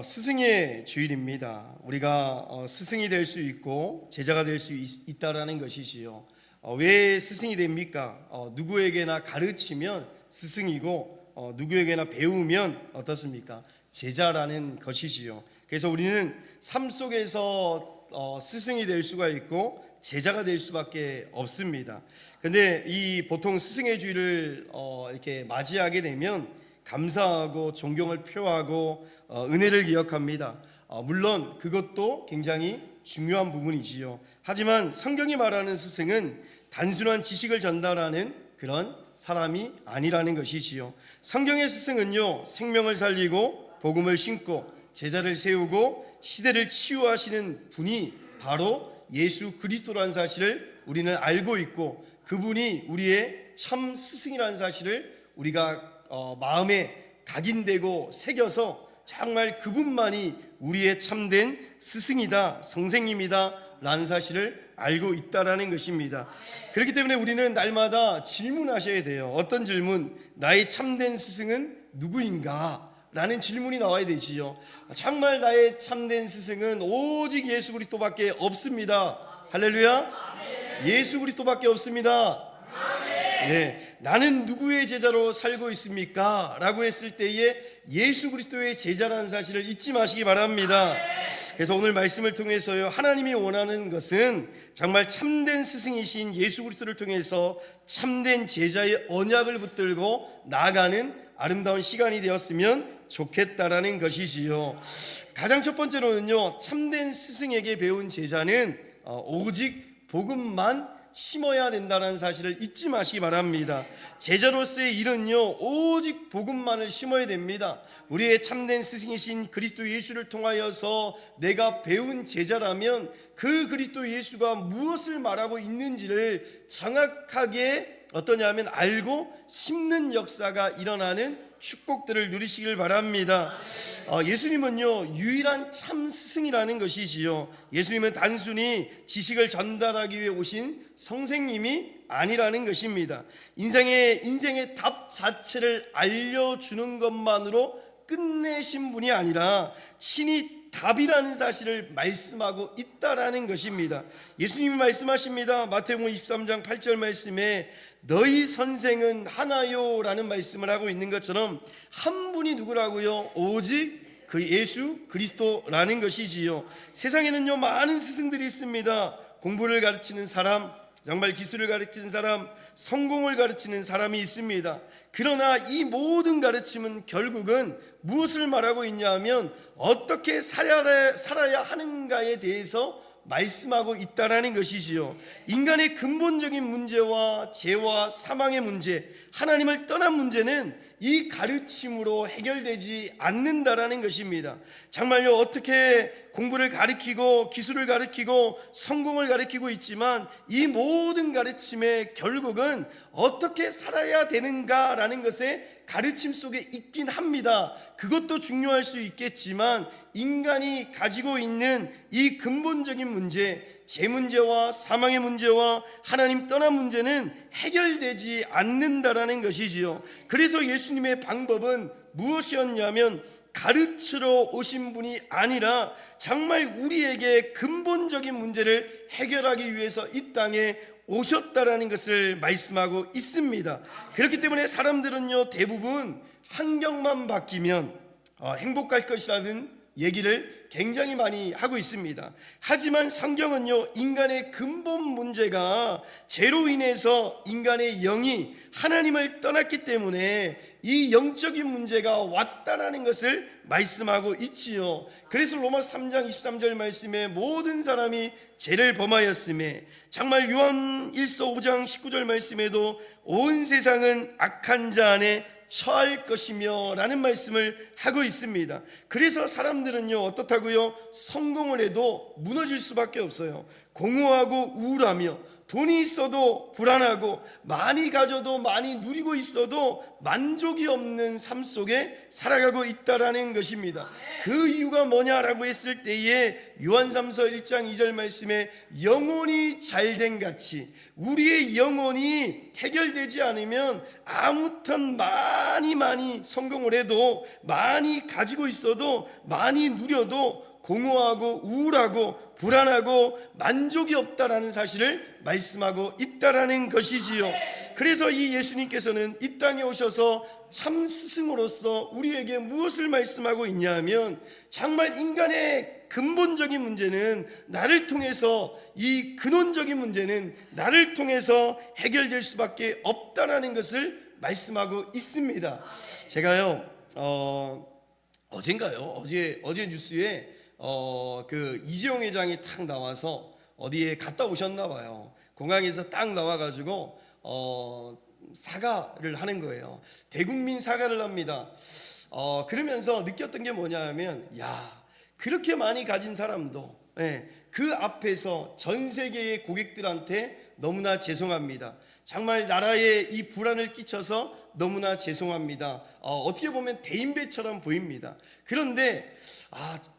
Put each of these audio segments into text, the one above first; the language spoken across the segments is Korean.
스승의 주일입니다. 우리가 스승이 될 수 있고 제자가 될 수 있다라는 것이지요. 왜 스승이 됩니까? 누구에게나 가르치면 스승이고 누구에게나 배우면 어떻습니까? 제자라는 것이지요. 그래서 우리는 삶 속에서 스승이 될 수가 있고 제자가 될 수밖에 없습니다. 근데 이 보통 스승의 주일을 이렇게 맞이하게 되면 감사하고 존경을 표하고 은혜를 기억합니다. 물론 그것도 굉장히 중요한 부분이지요. 하지만 성경이 말하는 스승은 단순한 지식을 전달하는 그런 사람이 아니라는 것이지요. 성경의 스승은요, 생명을 살리고 복음을 심고 제자를 세우고 시대를 치유하시는 분이 바로 예수 그리스도라는 사실을 우리는 알고 있고, 그분이 우리의 참 스승이라는 사실을 우리가 마음에 각인되고 새겨서 정말 그분만이 우리의 참된 스승이다, 선생님이다 라는 사실을 알고 있다라는 것입니다. 그렇기 때문에 우리는 날마다 질문하셔야 돼요. 어떤 질문? 나의 참된 스승은 누구인가? 라는 질문이 나와야 되지요. 정말 나의 참된 스승은 오직 예수 그리스도밖에 없습니다. 할렐루야. 예수 그리스도밖에 없습니다. 네, 나는 누구의 제자로 살고 있습니까? 라고 했을 때에 예수 그리스도의 제자라는 사실을 잊지 마시기 바랍니다. 그래서 오늘 말씀을 통해서요, 하나님이 원하는 것은 정말 참된 스승이신 예수 그리스도를 통해서 참된 제자의 언약을 붙들고 나아가는 아름다운 시간이 되었으면 좋겠다라는 것이지요. 가장 첫 번째로는요, 참된 스승에게 배운 제자는 오직 복음만 심어야 된다는 사실을 잊지 마시기 바랍니다. 제자로서의 일은요, 오직 복음만을 심어야 됩니다. 우리의 참된 스승이신 그리스도 예수를 통하여서 내가 배운 제자라면 그 그리스도 예수가 무엇을 말하고 있는지를 정확하게 어떠냐면 알고 심는 역사가 일어나는 축복들을 누리시길 바랍니다. 예수님은요, 유일한 참 스승이라는 것이지요. 예수님은 단순히 지식을 전달하기 위해 오신 선생님이 아니라는 것입니다. 인생의 답 자체를 알려주는 것만으로 끝내신 분이 아니라 친히 답이라는 사실을 말씀하고 있다라는 것입니다. 예수님이 말씀하십니다. 마태복음 23장 8절 말씀에 너희 선생은 하나요 라는 말씀을 하고 있는 것처럼 한 분이 누구라고요? 오직 그 예수 그리스도라는 것이지요. 세상에는요, 많은 스승들이 있습니다. 공부를 가르치는 사람, 정말 기술을 가르치는 사람, 성공을 가르치는 사람이 있습니다. 그러나 이 모든 가르침은 결국은 무엇을 말하고 있냐면 어떻게 살아야 하는가에 대해서 말씀하고 있다라는 것이지요. 인간의 근본적인 문제와 죄와 사망의 문제, 하나님을 떠난 문제는 이 가르침으로 해결되지 않는다라는 것입니다. 정말요, 어떻게 공부를 가르치고 기술을 가르치고 성공을 가르치고 있지만 이 모든 가르침의 결국은 어떻게 살아야 되는가라는 것에 가르침 속에 있긴 합니다. 그것도 중요할 수 있겠지만 인간이 가지고 있는 이 근본적인 문제, 제 문제와 사망의 문제와 하나님 떠난 문제는 해결되지 않는다라는 것이지요. 그래서 예수님의 방법은 무엇이었냐면 가르치러 오신 분이 아니라 정말 우리에게 근본적인 문제를 해결하기 위해서 이 땅에 오셨다라는 것을 말씀하고 있습니다. 그렇기 때문에 사람들은요, 대부분 환경만 바뀌면 행복할 것이라는 얘기를 굉장히 많이 하고 있습니다. 하지만 성경은요, 인간의 근본 문제가 죄로 인해서 인간의 영이 하나님을 떠났기 때문에 이 영적인 문제가 왔다라는 것을 말씀하고 있지요. 그래서 로마서 3장 23절 말씀에 모든 사람이 죄를 범하였음에, 정말 요한 1서 5장 19절 말씀에도 온 세상은 악한 자 안에 처할 것이며 라는 말씀을 하고 있습니다. 그래서 사람들은요, 어떻다고요? 성공을 해도 무너질 수밖에 없어요. 공허하고 우울하며 돈이 있어도 불안하고 많이 가져도 많이 누리고 있어도 만족이 없는 삶 속에 살아가고 있다라는 것입니다. 그 이유가 뭐냐라고 했을 때에 요한삼서 1장 2절 말씀에 영혼이 잘된 같이 우리의 영혼이 해결되지 않으면 아무튼 많이 성공을 해도 많이 가지고 있어도 많이 누려도 공허하고 우울하고 불안하고 만족이 없다라는 사실을 말씀하고 있다라는 것이지요. 그래서 이 예수님께서는 이 땅에 오셔서 참 스승으로서 우리에게 무엇을 말씀하고 있냐 하면 정말 인간의 근본적인 문제는 나를 통해서 이 근원적인 문제는 나를 통해서 해결될 수밖에 없다라는 것을 말씀하고 있습니다. 제가요 어제 뉴스에 그 이재용 회장이 탁 나와서 어디에 갔다 오셨나 봐요. 공항에서 딱 나와가지고 사과를 하는 거예요. 대국민 사과를 합니다. 그러면서 느꼈던 게 뭐냐 하면 그렇게 많이 가진 사람도 그 앞에서 전 세계의 고객들한테 너무나 죄송합니다. 정말 나라에 이 불안을 끼쳐서 너무나 죄송합니다. 어떻게 보면 대인배처럼 보입니다. 그런데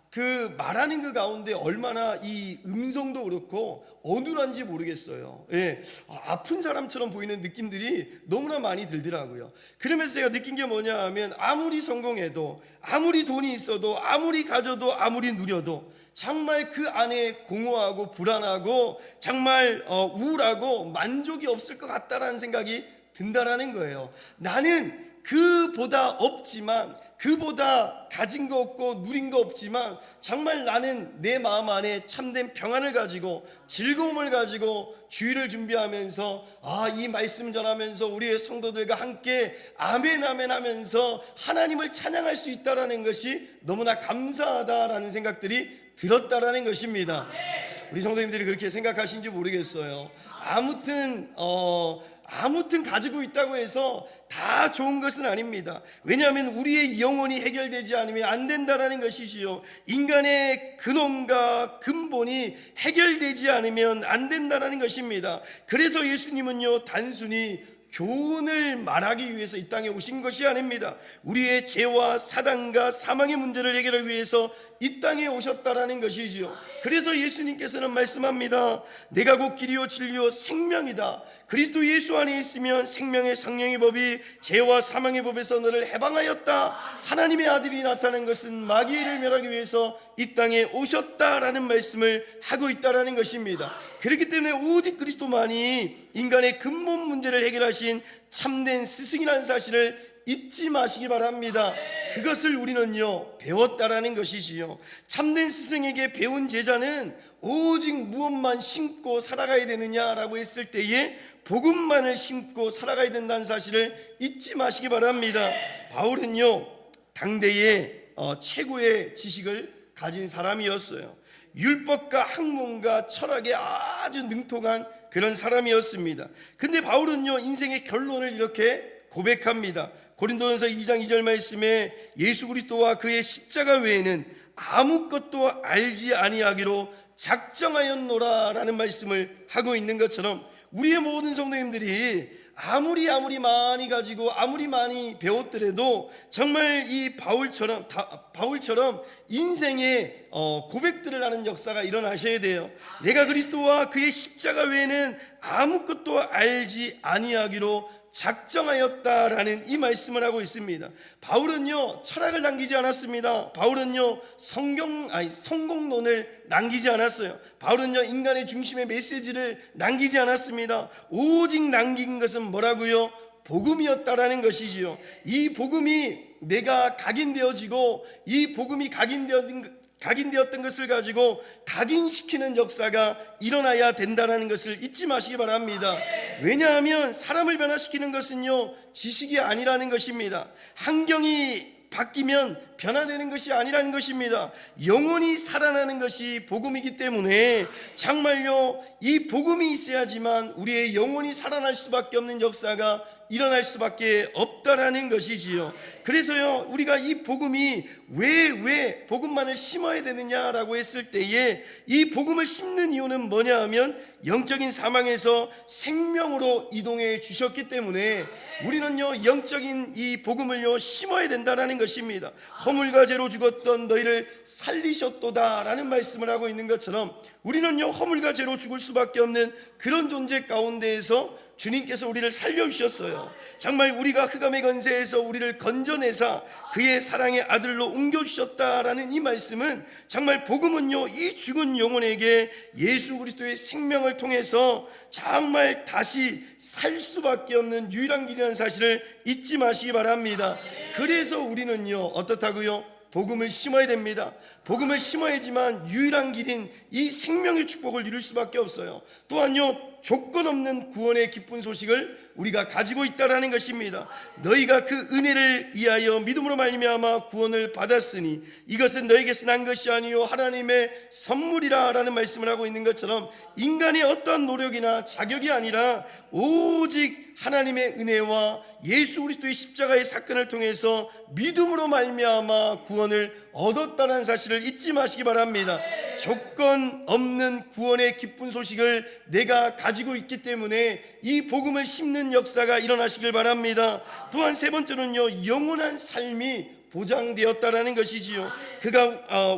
그 말하는 그 가운데 얼마나 이 음성도 그렇고 어눌한지 모르겠어요. 아픈 사람처럼 보이는 느낌들이 너무나 많이 들더라고요. 그러면서 제가 느낀 게 뭐냐 하면 아무리 성공해도 아무리 돈이 있어도 아무리 가져도 아무리 누려도 정말 그 안에 공허하고 불안하고 정말 우울하고 만족이 없을 것 같다라는 생각이 든다라는 거예요. 나는 그보다 없지만 그보다 가진 거 없고 누린 거 없지만 정말 나는 내 마음 안에 참된 평안을 가지고 즐거움을 가지고 주일을 준비하면서 이 말씀 전하면서 우리의 성도들과 함께 아멘 아멘 하면서 하나님을 찬양할 수 있다라는 것이 너무나 감사하다라는 생각들이 들었다라는 것입니다. 우리 성도님들이 그렇게 생각하신지 모르겠어요. 아무튼 가지고 있다고 해서 다 좋은 것은 아닙니다. 왜냐하면 우리의 영혼이 해결되지 않으면 안 된다라는 것이지요. 인간의 근원과 근본이 해결되지 않으면 안 된다라는 것입니다. 그래서 예수님은요 단순히 교훈을 말하기 위해서 이 땅에 오신 것이 아닙니다. 우리의 죄와 사단과 사망의 문제를 해결하기 위해서 이 땅에 오셨다라는 것이지요. 그래서 예수님께서는 말씀합니다. 내가 곧 길이요 진리요 생명이다. 그리스도 예수 안에 있으면 생명의 성령의 법이 죄와 사망의 법에서 너를 해방하였다. 하나님의 아들이 나타난 것은 마귀를 멸하기 위해서 이 땅에 오셨다라는 말씀을 하고 있다라는 것입니다. 그렇기 때문에 오직 그리스도만이 인간의 근본 문제를 해결하신 참된 스승이라는 사실을 잊지 마시기 바랍니다. 그것을 우리는요 배웠다라는 것이지요. 참된 스승에게 배운 제자는 오직 무엇만 심고 살아가야 되느냐라고 했을 때에 복음만을 심고 살아가야 된다는 사실을 잊지 마시기 바랍니다. 바울은요 당대의 최고의 지식을 가진 사람이었어요. 율법과 학문과 철학에 아주 능통한 그런 사람이었습니다. 근데 바울은요 인생의 결론을 이렇게 고백합니다. 고린도전서 2장 2절 말씀에 예수 그리스도와 그의 십자가 외에는 아무것도 알지 아니하기로 작정하였노라라는 말씀을 하고 있는 것처럼 우리의 모든 성도님들이 아무리 많이 가지고 아무리 많이 배웠더라도 정말 이 바울처럼 인생의 고백들을 하는 역사가 일어나셔야 돼요. 내가 그리스도와 그의 십자가 외에는 아무것도 알지 아니하기로 작정하였다라는 이 말씀을 하고 있습니다. 바울은요 철학을 남기지 않았습니다. 바울은요 성공론을 남기지 않았어요. 바울은요 인간의 중심의 메시지를 남기지 않았습니다. 오직 남긴 것은 뭐라고요? 복음이었다라는 것이지요. 이 복음이 내가 각인되어지고 이 복음이 각인되었던 것을 가지고 각인시키는 역사가 일어나야 된다는 것을 잊지 마시기 바랍니다. 왜냐하면 사람을 변화시키는 것은요 지식이 아니라는 것입니다. 환경이 바뀌면 변화되는 것이 아니라는 것입니다. 영혼이 살아나는 것이 복음이기 때문에 정말요 이 복음이 있어야지만 우리의 영혼이 살아날 수밖에 없는 역사가 일어날 수밖에 없다라는 것이지요. 그래서요, 우리가 이 복음이 왜 복음만을 심어야 되느냐라고 했을 때에 이 복음을 심는 이유는 뭐냐 하면 영적인 사망에서 생명으로 이동해 주셨기 때문에 우리는요, 영적인 이 복음을요 심어야 된다라는 것입니다. 허물과 죄로 죽었던 너희를 살리셨도다라는 말씀을 하고 있는 것처럼 우리는요, 허물과 죄로 죽을 수밖에 없는 그런 존재 가운데에서 주님께서 우리를 살려주셨어요. 정말 우리가 흑암의 건세에서 우리를 건져내사 그의 사랑의 아들로 옮겨주셨다라는 이 말씀은 정말 복음은요, 이 죽은 영혼에게 예수 그리스도의 생명을 통해서 정말 다시 살 수밖에 없는 유일한 길이라는 사실을 잊지 마시기 바랍니다. 그래서 우리는요, 어떻다고요? 복음을 심어야 됩니다. 복음을 심어야지만 유일한 길인 이 생명의 축복을 누릴 수밖에 없어요. 또한요, 조건 없는 구원의 기쁜 소식을 우리가 가지고 있다라는 것입니다. 너희가 그 은혜를 위하여 믿음으로 말미암아 구원을 받았으니 이것은 너희에게서 난 것이 아니요 하나님의 선물이라라는 말씀을 하고 있는 것처럼 인간의 어떤 노력이나 자격이 아니라 오직 하나님의 은혜와 예수 그리스도의 십자가의 사건을 통해서 믿음으로 말미암아 구원을 얻었다는 사실을 잊지 마시기 바랍니다. 조건 없는 구원의 기쁜 소식을 내가 가지고 있기 때문에 이 복음을 심는 역사가 일어나시길 바랍니다. 또한 세 번째는요, 영원한 삶이 보장되었다라는 것이지요.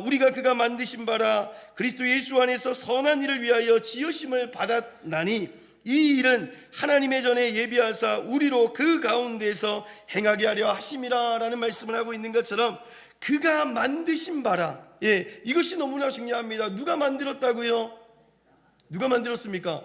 우리가 그가 만드신 바라 그리스도 예수 안에서 선한 일을 위하여 지으심을 받았나니 이 일은 하나님의 전에 예비하사 우리로 그 가운데서 행하게 하려 하심이라라는 말씀을 하고 있는 것처럼 그가 만드신 바라, 이것이 너무나 중요합니다. 누가 만들었다고요? 누가 만들었습니까?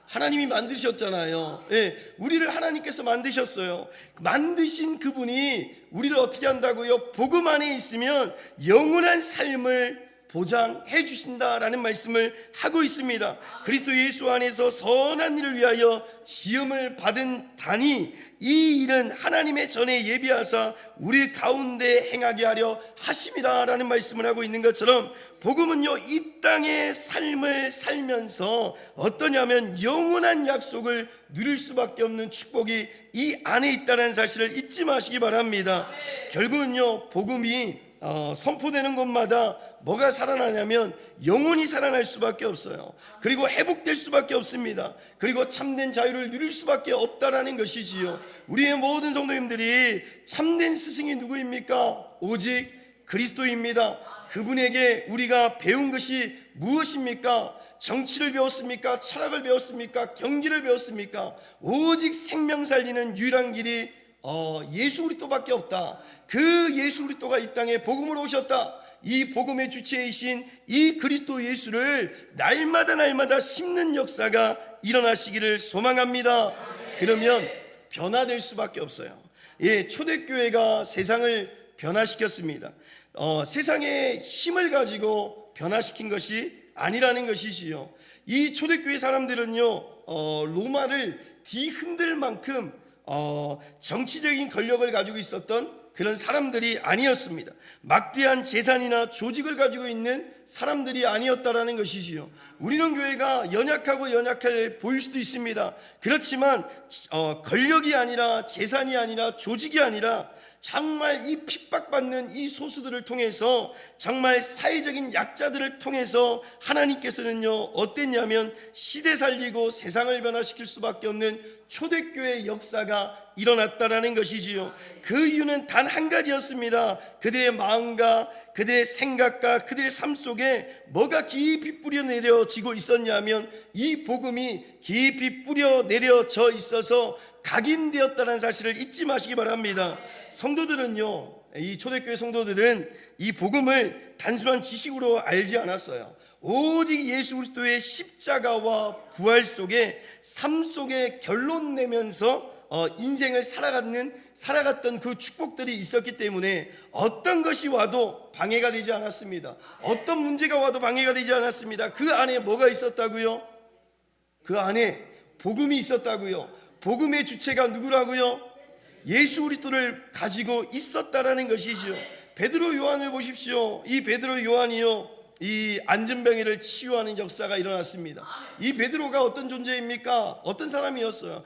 하나님이 만드셨잖아요. 우리를 하나님께서 만드셨어요. 만드신 그분이 우리를 어떻게 한다고요? 복음 안에 있으면 영원한 삶을 보장해 주신다라는 말씀을 하고 있습니다. 그리스도 예수 안에서 선한 일을 위하여 지음을 받은 다니 이 일은 하나님의 전에 예비하사 우리 가운데 행하게 하려 하심이라라는 말씀을 하고 있는 것처럼 복음은요, 이 땅의 삶을 살면서 어떠냐면 영원한 약속을 누릴 수밖에 없는 축복이 이 안에 있다는 사실을 잊지 마시기 바랍니다. 결국은요, 복음이 선포되는 곳마다 뭐가 살아나냐면 영혼이 살아날 수밖에 없어요. 그리고 회복될 수밖에 없습니다. 그리고 참된 자유를 누릴 수밖에 없다라는 것이지요. 우리의 모든 성도님들이 참된 스승이 누구입니까? 오직 그리스도입니다. 그분에게 우리가 배운 것이 무엇입니까? 정치를 배웠습니까? 철학을 배웠습니까? 경기를 배웠습니까? 오직 생명 살리는 유일한 길이 예수 그리스도밖에 없다. 그 예수 그리스도가 이 땅에 복음으로 오셨다. 이 복음의 주체이신 이 그리스도 예수를 날마다 심는 역사가 일어나시기를 소망합니다. 그러면 변화될 수밖에 없어요. 초대교회가 세상을 변화시켰습니다. 세상의 힘을 가지고 변화시킨 것이 아니라는 것이지요. 이 초대교회 사람들은요, 로마를 뒤흔들 만큼 정치적인 권력을 가지고 있었던 그런 사람들이 아니었습니다. 막대한 재산이나 조직을 가지고 있는 사람들이 아니었다라는 것이지요. 우리는 교회가 연약해 보일 수도 있습니다. 그렇지만 권력이 아니라 재산이 아니라 조직이 아니라 정말 이 핍박받는 이 소수들을 통해서 정말 사회적인 약자들을 통해서 하나님께서는요, 어땠냐면 시대 살리고 세상을 변화시킬 수밖에 없는 초대교회 역사가 일어났다라는 것이지요. 그 이유는 단 한 가지였습니다. 그들의 마음과 그들의 생각과 그들의 삶 속에 뭐가 깊이 뿌려내려지고 있었냐면 이 복음이 깊이 뿌려내려져 있어서 각인되었다는 사실을 잊지 마시기 바랍니다. 성도들은요, 이 초대교회 성도들은 이 복음을 단순한 지식으로 알지 않았어요. 오직 예수 그리스도의 십자가와 부활 속에 삶 속에 결론 내면서 인생을 살아갔던 그 축복들이 있었기 때문에 어떤 것이 와도 방해가 되지 않았습니다. 어떤 문제가 와도 방해가 되지 않았습니다. 그 안에 뭐가 있었다고요? 그 안에 복음이 있었다고요. 복음의 주체가 누구라고요? 예수 그리스도를 가지고 있었다라는 것이죠. 베드로 요한을 보십시오. 이 베드로 요한이요, 이 안전병이를 치유하는 역사가 일어났습니다. 이 베드로가 어떤 존재입니까? 어떤 사람이었어요?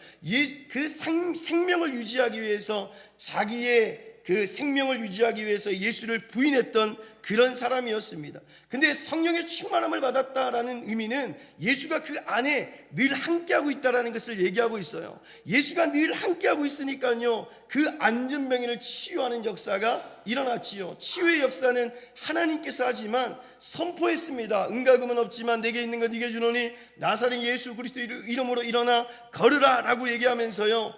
그 생명을 유지하기 위해서, 자기의 그 생명을 유지하기 위해서 예수를 부인했던 그런 사람이었습니다. 근데 성령의 충만함을 받았다라는 의미는 예수가 그 안에 늘 함께하고 있다라는 것을 얘기하고 있어요. 예수가 늘 함께하고 있으니까요, 그 안전병이를 치유하는 역사가 일어났지요. 치유의 역사는 하나님께서 하지만 선포했습니다. 은과 금은 없지만 내게 있는 것 네게 주노니 나사렛 예수 그리스도 이름으로 일어나 걸으라 라고 얘기하면서요,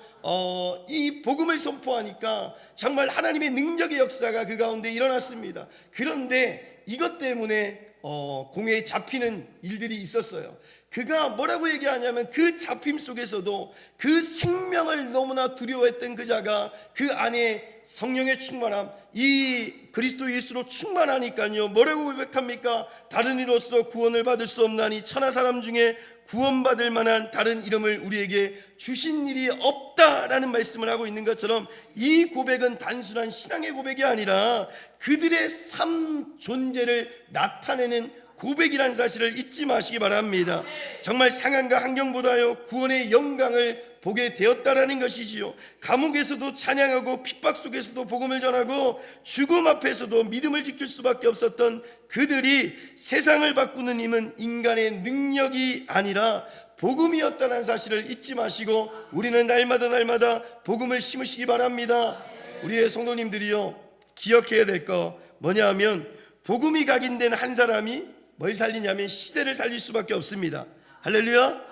이 복음을 선포하니까 정말 하나님의 능력의 역사가 그 가운데 일어났습니다. 그런데 이것 때문에 공회에 잡히는 일들이 있었어요. 그가 뭐라고 얘기하냐면, 그 잡힘 속에서도 그 생명을 너무나 두려워했던 그 자가 그 안에 성령의 충만함, 이 그리스도 예수로 충만하니까요, 뭐라고 고백합니까? 다른 이로써 구원을 받을 수 없나니 천하 사람 중에 구원받을 만한 다른 이름을 우리에게 주신 일이 없다라는 말씀을 하고 있는 것처럼, 이 고백은 단순한 신앙의 고백이 아니라 그들의 삶 존재를 나타내는 고백이라는 사실을 잊지 마시기 바랍니다. 정말 상황과 환경보다요 구원의 영광을 보게 되었다라는 것이지요. 감옥에서도 찬양하고 핍박 속에서도 복음을 전하고 죽음 앞에서도 믿음을 지킬 수밖에 없었던 그들이 세상을 바꾸는 힘은 인간의 능력이 아니라 복음이었다는 사실을 잊지 마시고 우리는 날마다 복음을 심으시기 바랍니다. 우리의 성도님들이요, 기억해야 될 거 뭐냐 하면, 복음이 각인된 한 사람이 뭘 살리냐면 시대를 살릴 수밖에 없습니다. 할렐루야.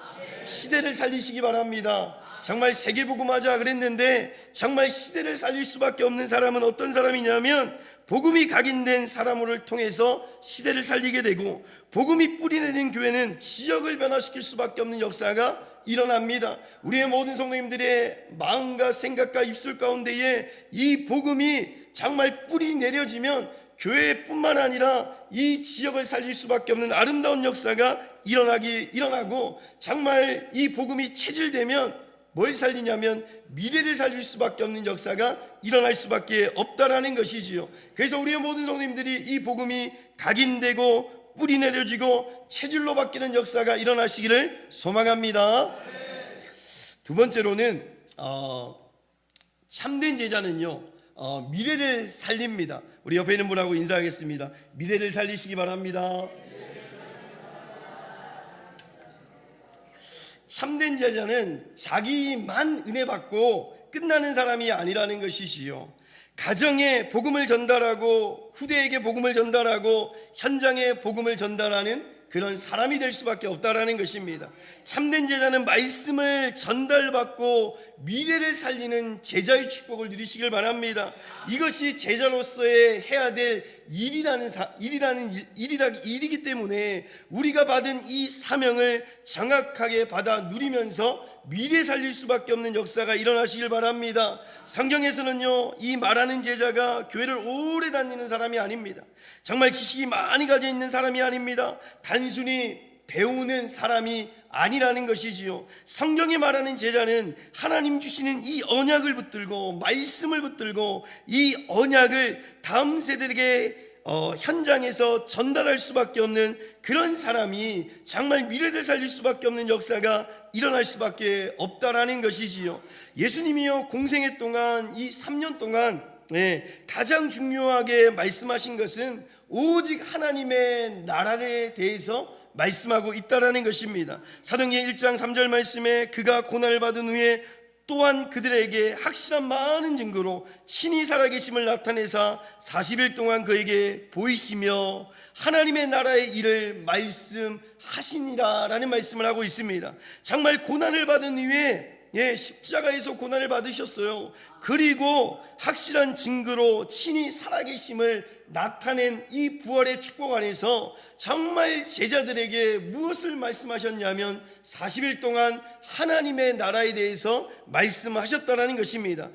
시대를 살리시기 바랍니다. 정말 세계복음하자 그랬는데 정말 시대를 살릴 수밖에 없는 사람은 어떤 사람이냐면, 복음이 각인된 사람을 통해서 시대를 살리게 되고, 복음이 뿌리내린 교회는 지역을 변화시킬 수밖에 없는 역사가 일어납니다. 우리의 모든 성도님들의 마음과 생각과 입술 가운데에 이 복음이 정말 뿌리 내려지면 교회뿐만 아니라 이 지역을 살릴 수밖에 없는 아름다운 역사가 일어나고, 정말 이 복음이 체질되면 뭘 살리냐면 미래를 살릴 수밖에 없는 역사가 일어날 수밖에 없다라는 것이지요. 그래서 우리의 모든 성도님들이 이 복음이 각인되고 뿌리 내려지고 체질로 바뀌는 역사가 일어나시기를 소망합니다. 두 번째로는 참된 제자는요, 미래를 살립니다. 우리 옆에 있는 분하고 인사하겠습니다. 미래를 살리시기 바랍니다. 참된 제자는 자기만 은혜 받고 끝나는 사람이 아니라는 것이지요. 가정에 복음을 전달하고 후대에게 복음을 전달하고 현장에 복음을 전달하는 그런 사람이 될 수밖에 없다라는 것입니다. 참된 제자는 말씀을 전달받고 미래를 살리는 제자의 축복을 누리시길 바랍니다. 이것이 제자로서의 해야 될 일이기 때문에 우리가 받은 이 사명을 정확하게 받아 누리면서 미래 살릴 수밖에 없는 역사가 일어나시길 바랍니다. 성경에서는요, 이 말하는 제자가 교회를 오래 다니는 사람이 아닙니다. 정말 지식이 많이 가져 있는 사람이 아닙니다. 단순히 배우는 사람이 아니라는 것이지요. 성경이 말하는 제자는 하나님 주시는 이 언약을 붙들고 말씀을 붙들고 이 언약을 다음 세대에게 현장에서 전달할 수밖에 없는 그런 사람이 정말 미래를 살릴 수밖에 없는 역사가 일어날 수밖에 없다라는 것이지요. 예수님이요, 공생애 동안 이 3년 동안 가장 중요하게 말씀하신 것은 오직 하나님의 나라에 대해서 말씀하고 있다라는 것입니다. 사도행전 1장 3절 말씀에 그가 고난을 받은 후에 또한 그들에게 확실한 많은 증거로 친히 살아계심을 나타내사 40일 동안 그에게 보이시며 하나님의 나라의 일을 말씀하시니라 라는 말씀을 하고 있습니다. 정말 고난을 받은 이후에 십자가에서 고난을 받으셨어요. 그리고 확실한 증거로 친히 살아계심을 나타낸 이 부활의 축복 안에서 정말 제자들에게 무엇을 말씀하셨냐면 40일 동안 하나님의 나라에 대해서 말씀하셨다라는 것입니다.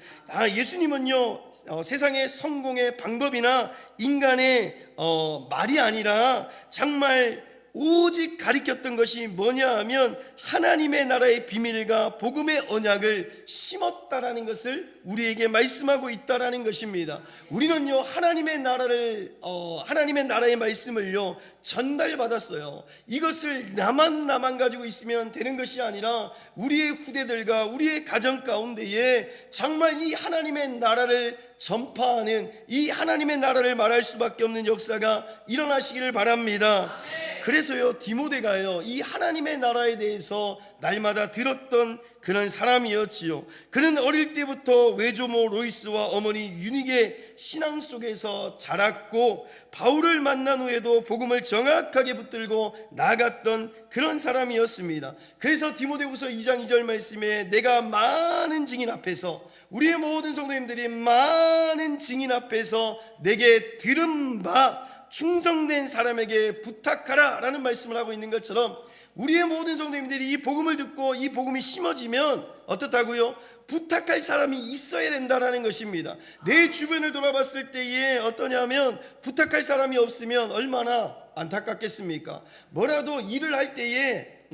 예수님은요, 세상의 성공의 방법이나 인간의 말이 아니라 정말 오직 가리켰던 것이 뭐냐 하면 하나님의 나라의 비밀과 복음의 언약을 심었다라는 것을 우리에게 말씀하고 있다라는 것입니다. 우리는요 하나님의 나라의 말씀을요 전달받았어요. 이것을 나만 가지고 있으면 되는 것이 아니라 우리의 후대들과 우리의 가정 가운데에 정말 이 하나님의 나라를 전파하는, 이 하나님의 나라를 말할 수밖에 없는 역사가 일어나시기를 바랍니다. 그래서요 디모데가요 이 하나님의 나라에 대해서 날마다 들었던 그런 사람이었지요. 그는 어릴 때부터 외조모 로이스와 어머니 유닉의 신앙 속에서 자랐고 바울을 만난 후에도 복음을 정확하게 붙들고 나갔던 그런 사람이었습니다. 그래서 디모데후서 2장 2절 말씀에 내가 많은 증인 앞에서, 우리의 모든 성도님들이 많은 증인 앞에서 내게 들은 바 충성된 사람에게 부탁하라 라는 말씀을 하고 있는 것처럼, 우리의 모든 성도님들이 이 복음을 듣고 이 복음이 심어지면 어떻다고요? 부탁할 사람이 있어야 된다라는 것입니다. 내 주변을 돌아봤을 때에 어떠냐면 부탁할 사람이 없으면 얼마나 안타깝겠습니까? 뭐라도 일을 할 때에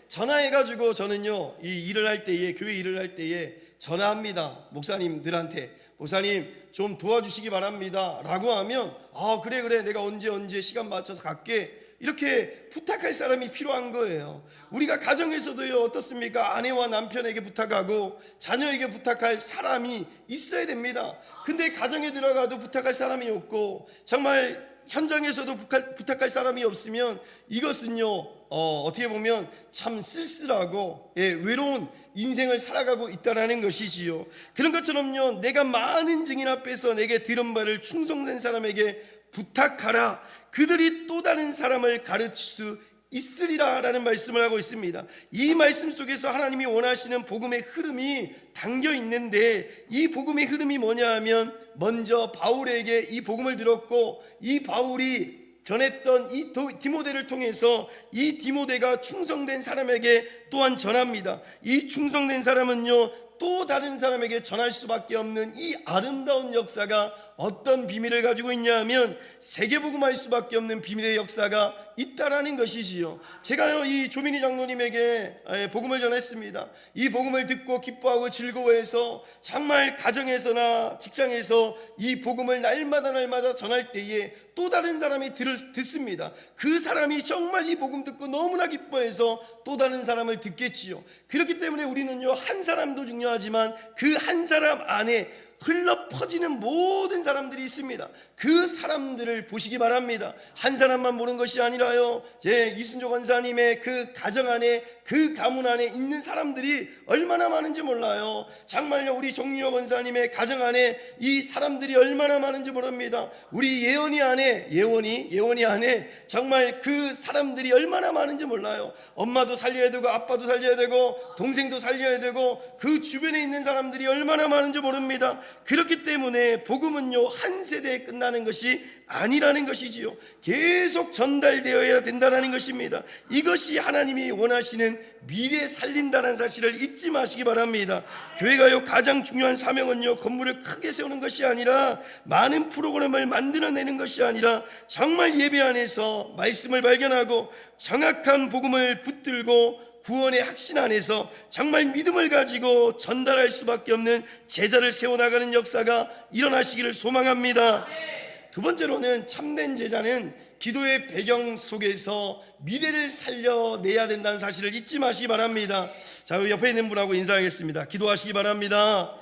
전화해가지고 저는요 이 일을 할 때에, 교회 일을 할 때에 전화합니다. 목사님들한테 목사님 좀 도와주시기 바랍니다 라고 하면 그래 내가 언제 시간 맞춰서 갈게, 이렇게 부탁할 사람이 필요한 거예요. 우리가 가정에서도요 어떻습니까? 아내와 남편에게 부탁하고 자녀에게 부탁할 사람이 있어야 됩니다. 근데 가정에 들어가도 부탁할 사람이 없고 정말 현장에서도 부탁할 사람이 없으면 이것은요 어떻게 보면 참 쓸쓸하고 외로운 인생을 살아가고 있다라는 것이지요. 그런 것처럼요 내가 많은 증인 앞에서 내게 들은 바를 충성된 사람에게 부탁하라, 그들이 또 다른 사람을 가르칠 수 있으리라 라는 말씀을 하고 있습니다. 이 말씀 속에서 하나님이 원하시는 복음의 흐름이 담겨 있는데, 이 복음의 흐름이 뭐냐 하면 먼저 바울에게 이 복음을 들었고 이 바울이 전했던 이 디모데를 통해서 이 디모데가 충성된 사람에게 또한 전합니다. 이 충성된 사람은요 또 다른 사람에게 전할 수밖에 없는 이 아름다운 역사가 어떤 비밀을 가지고 있냐 하면 세계복음할 수밖에 없는 비밀의 역사가 있다라는 것이지요. 제가요 이 조민희 장로님에게 복음을 전했습니다. 이 복음을 듣고 기뻐하고 즐거워해서 정말 가정에서나 직장에서 이 복음을 날마다 전할 때에 또 다른 사람이 듣습니다. 그 사람이 정말 이 복음 듣고 너무나 기뻐해서 또 다른 사람을 듣겠지요. 그렇기 때문에 우리는요 한 사람도 중요하지만 그 한 사람 안에 흘러 퍼지는 모든 사람들이 있습니다. 그 사람들을 보시기 바랍니다. 한 사람만 보는 것이 아니라요 이순조 권사님의 그 가정 안에, 그 가문 안에 있는 사람들이 얼마나 많은지 몰라요. 정말요 우리 정유호 권사님의 가정 안에 이 사람들이 얼마나 많은지 모릅니다. 우리 예원이 안에 정말 그 사람들이 얼마나 많은지 몰라요. 엄마도 살려야 되고 아빠도 살려야 되고 동생도 살려야 되고 그 주변에 있는 사람들이 얼마나 많은지 모릅니다. 그렇기 때문에 복음은요 한 세대에 끝나는 것이 아니라는 것이지요. 계속 전달되어야 된다는 것입니다. 이것이 하나님이 원하시는 미래 살린다는 사실을 잊지 마시기 바랍니다. 교회가요 가장 중요한 사명은요 건물을 크게 세우는 것이 아니라, 많은 프로그램을 만들어내는 것이 아니라, 정말 예배 안에서 말씀을 발견하고 정확한 복음을 붙들고 구원의 확신 안에서 정말 믿음을 가지고 전달할 수밖에 없는 제자를 세워나가는 역사가 일어나시기를 소망합니다. 두 번째로는 참된 제자는 기도의 배경 속에서 미래를 살려내야 된다는 사실을 잊지 마시기 바랍니다. 자, 옆에 있는 분하고 인사하겠습니다. 기도하시기 바랍니다.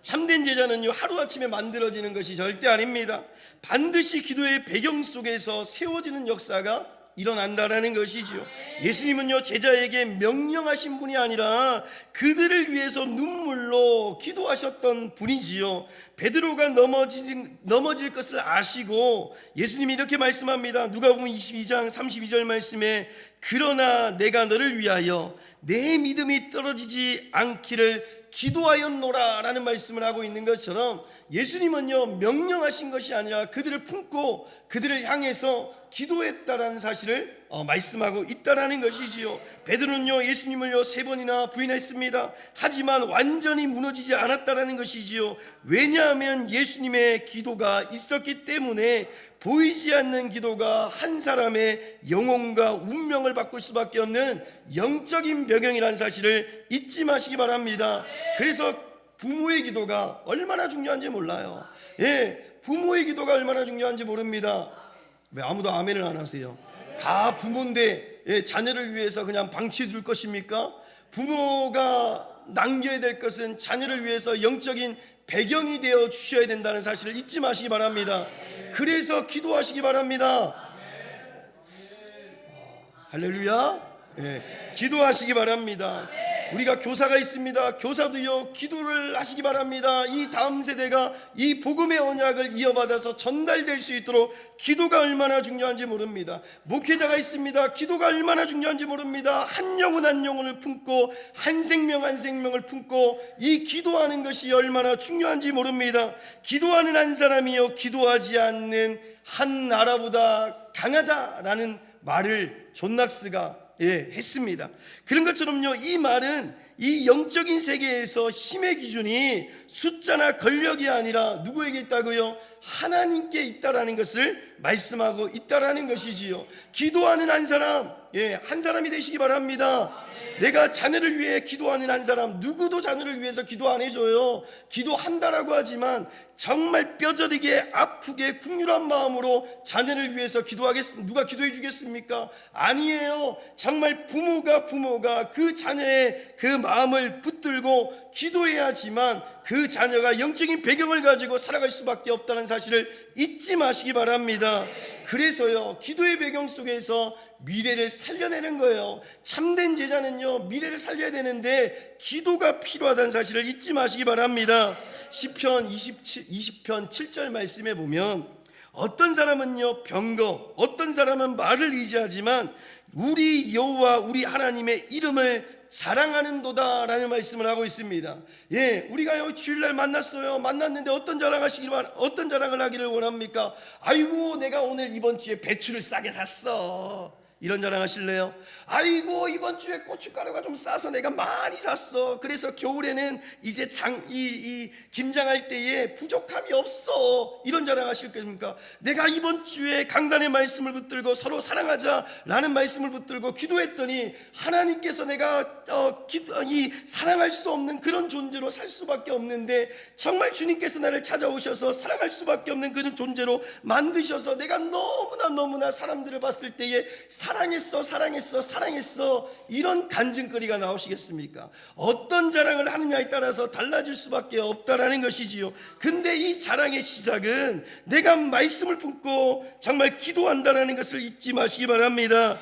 참된 제자는요 하루아침에 만들어지는 것이 절대 아닙니다. 반드시 기도의 배경 속에서 세워지는 역사가 일어난다라는 것이지요. 예수님은요 제자에게 명령하신 분이 아니라 그들을 위해서 눈물로 기도하셨던 분이지요. 베드로가 넘어질 것을 아시고 예수님이 이렇게 말씀합니다. 누가복음 22장 32절 말씀에 그러나 내가 너를 위하여 내 믿음이 떨어지지 않기를 기도하였노라 라는 말씀을 하고 있는 것처럼, 예수님은요 명령하신 것이 아니라 그들을 품고 그들을 향해서 기도했다라는 사실을 말씀하고 있다라는 것이지요. 베드로는요 예수님을요 3번이나 부인했습니다. 하지만 완전히 무너지지 않았다라는 것이지요. 왜냐하면 예수님의 기도가 있었기 때문에 보이지 않는 기도가 한 사람의 영혼과 운명을 바꿀 수밖에 없는 영적인 병영이라는 사실을 잊지 마시기 바랍니다. 그래서 부모의 기도가 얼마나 중요한지 몰라요. 부모의 기도가 얼마나 중요한지 모릅니다. 왜 아무도 아멘을 안 하세요? 다 부모인데 자녀를 위해서 그냥 방치해 둘 것입니까? 부모가 남겨야 될 것은 자녀를 위해서 영적인 배경이 되어 주셔야 된다는 사실을 잊지 마시기 바랍니다. 그래서 기도하시기 바랍니다. 할렐루야. 기도하시기 바랍니다. 우리가 교사가 있습니다. 교사도요 기도를 하시기 바랍니다. 이 다음 세대가 이 복음의 언약을 이어받아서 전달될 수 있도록 기도가 얼마나 중요한지 모릅니다. 목회자가 있습니다. 기도가 얼마나 중요한지 모릅니다. 한 영혼 한 영혼을 품고 한 생명 한 생명을 품고 이 기도하는 것이 얼마나 중요한지 모릅니다. 기도하는 한 사람이요 기도하지 않는 한 나라보다 강하다라는 말을 존 낙스가 했습니다. 그런 것처럼요 이 말은 이 영적인 세계에서 힘의 기준이 숫자나 권력이 아니라 누구에게 있다고요? 하나님께 있다라는 것을 말씀하고 있다라는 것이지요. 기도하는 한 사람, 한 사람이 되시기 바랍니다. 내가 자녀를 위해 기도하는 한 사람, 누구도 자녀를 위해서 기도 안 해줘요. 기도한다라고 하지만 정말 뼈저리게 아프게 국률한 마음으로 자녀를 위해서 누가 기도해 주겠습니까? 아니에요. 정말 부모가 그 자녀의 그 마음을 붙들고 기도해야지만 그 자녀가 영적인 배경을 가지고 살아갈 수밖에 없다는 사실을 잊지 마시기 바랍니다. 그래서요 기도의 배경 속에서 미래를 살려내는 거예요. 참된 제자는요 미래를 살려야 되는데 기도가 필요하다는 사실을 잊지 마시기 바랍니다. 시편 20편 7절 말씀에 보면 어떤 사람은요 병거, 어떤 사람은 말을 의지하지만 우리 여호와 우리 하나님의 이름을 자랑하는도다라는 말씀을 하고 있습니다. 우리가요 주일날 만났는데 어떤 자랑을 하기를 원합니까? 아이고 내가 오늘 이번 주에 배추를 싸게 샀어. 이런 자랑 하실래요? 아이고 이번 주에 고춧가루가 좀 싸서 내가 많이 샀어. 그래서 겨울에는 이제 김장할 때에 부족함이 없어. 이런 자랑 하실 겁니까? 내가 이번 주에 강단의 말씀을 붙들고 서로 사랑하자라는 말씀을 붙들고 기도했더니 하나님께서 내가 사랑할 수 없는 그런 존재로 살 수밖에 없는데 정말 주님께서 나를 찾아오셔서 사랑할 수밖에 없는 그런 존재로 만드셔서 내가 너무나 사람들을 봤을 때에 사랑했어 이런 간증거리가 나오시겠습니까? 어떤 자랑을 하느냐에 따라서 달라질 수밖에 없다라는 것이지요. 근데 이 자랑의 시작은 내가 말씀을 품고 정말 기도한다라는 것을 잊지 마시기 바랍니다.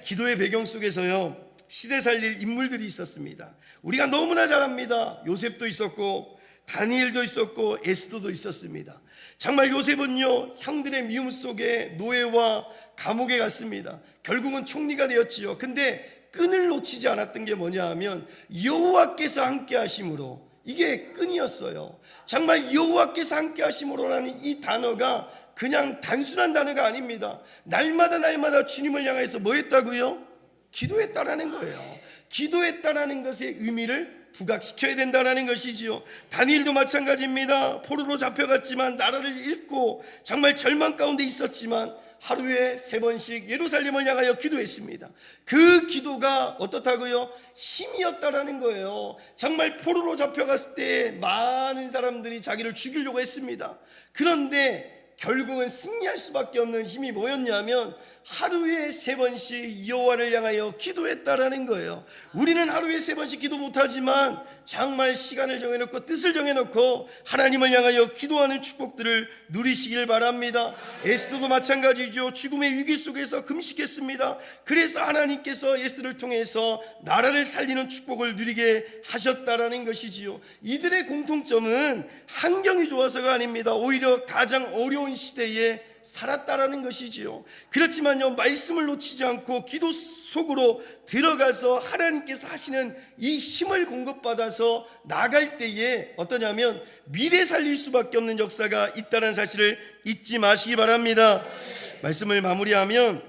기도의 배경 속에서요 시대 살릴 인물들이 있었습니다. 우리가 너무나 잘 압니다. 요셉도 있었고 다니엘도 있었고 에스더도 있었습니다. 정말 요셉은요 형들의 미움 속에 노예와 감옥에 갔습니다. 결국은 총리가 되었지요. 근데 끈을 놓치지 않았던 게 뭐냐 하면 여호와께서 함께 하심으로, 이게 끈이었어요. 정말 여호와께서 함께 하심으로라는 이 단어가 그냥 단순한 단어가 아닙니다. 날마다 주님을 향해서 뭐 했다고요? 기도했다라는 거예요. 기도했다라는 것의 의미를 부각시켜야 된다는 것이지요. 다니엘도 마찬가지입니다. 포로로 잡혀갔지만 나라를 잃고 정말 절망 가운데 있었지만 하루에 3번씩 예루살렘을 향하여 기도했습니다. 그 기도가 어떻다고요? 힘이었다라는 거예요. 정말 포로로 잡혀갔을 때 많은 사람들이 자기를 죽이려고 했습니다. 그런데 결국은 승리할 수밖에 없는 힘이 뭐였냐면 하루에 3번씩 여호와를 향하여 기도했다라는 거예요. 우리는 하루에 3번씩 기도 못하지만 정말 시간을 정해놓고 뜻을 정해놓고 하나님을 향하여 기도하는 축복들을 누리시길 바랍니다. 에스더도 마찬가지죠. 죽음의 위기 속에서 금식했습니다. 그래서 하나님께서 에스더를 통해서 나라를 살리는 축복을 누리게 하셨다라는 것이지요. 이들의 공통점은 환경이 좋아서가 아닙니다. 오히려 가장 어려운 시대에 살았다라는 것이지요. 그렇지만요 말씀을 놓치지 않고 기도 속으로 들어가서 하나님께서 하시는 이 힘을 공급받아서 나갈 때에 어떠냐면 미래 살릴 수밖에 없는 역사가 있다는 사실을 잊지 마시기 바랍니다. 말씀을 마무리하면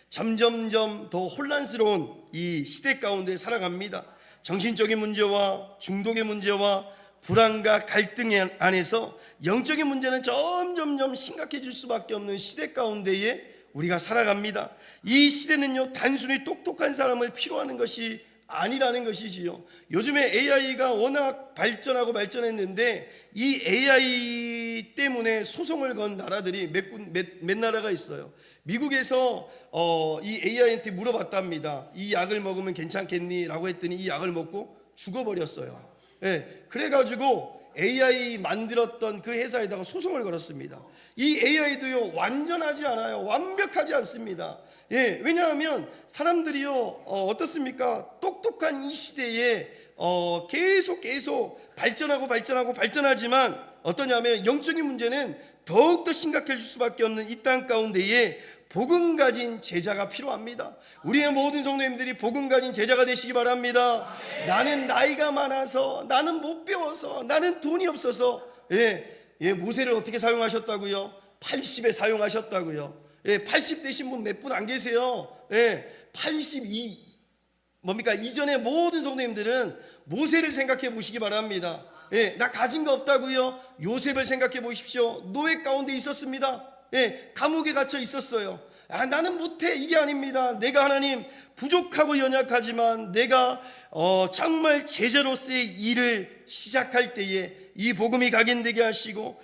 점점점 더 혼란스러운 이 시대 가운데 살아갑니다. 정신적인 문제와 중독의 문제와 불안과 갈등 안에서 영적인 문제는 점점점 심각해질 수밖에 없는 시대 가운데에 우리가 살아갑니다. 이 시대는요, 단순히 똑똑한 사람을 필요하는 것이 아니라는 것이지요. 요즘에 AI가 워낙 발전했는데 이 AI 때문에 소송을 건 나라들이 몇 나라가 있어요. 미국에서 이 AI한테 물어봤답니다. 이 약을 먹으면 괜찮겠니? 라고 했더니 이 약을 먹고 죽어버렸어요. 예, 그래가지고 AI 만들었던 그 회사에다가 소송을 걸었습니다. 이 AI도요, 완전하지 않아요. 완벽하지 않습니다. 예, 왜냐하면 사람들이요, 어떻습니까? 똑똑한 이 시대에 계속 발전하지만 어떠냐면 영적인 문제는 더욱더 심각해질 수밖에 없는 이 땅 가운데에 복음 가진 제자가 필요합니다. 우리의 모든 성도님들이 복음 가진 제자가 되시기 바랍니다. 나는 나이가 많아서, 나는 못 배워서, 나는 돈이 없어서. 모세를 어떻게 사용하셨다고요? 80에 사용하셨다고요. 80 되신 분 몇 분 안 계세요. 82 뭡니까? 이전에 모든 성도님들은 모세를 생각해 보시기 바랍니다. 나 가진 거 없다고요? 요셉을 생각해 보십시오. 노예 가운데 있었습니다. 감옥에 갇혀 있었어요. 나는 못해, 이게 아닙니다. 내가 하나님 부족하고 연약하지만 내가 정말 제자로서의 일을 시작할 때에 이 복음이 각인되게 하시고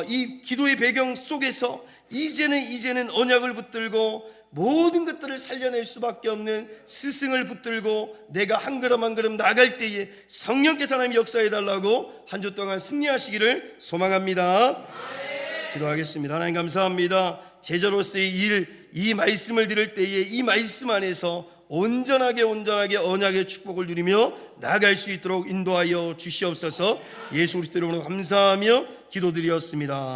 이 기도의 배경 속에서 이제는 언약을 붙들고 모든 것들을 살려낼 수밖에 없는 스승을 붙들고 내가 한 걸음 한 걸음 나갈 때에 성령께서 하나님 역사해 달라고 한 주 동안 승리하시기를 소망합니다. 기도하겠습니다. 하나님 감사합니다. 제자로서의 일, 이 말씀을 들을 때에 이 말씀 안에서 온전하게 언약의 축복을 누리며 나아갈 수 있도록 인도하여 주시옵소서. 예수 그리스도 이름으로 감사하며 기도드렸습니다.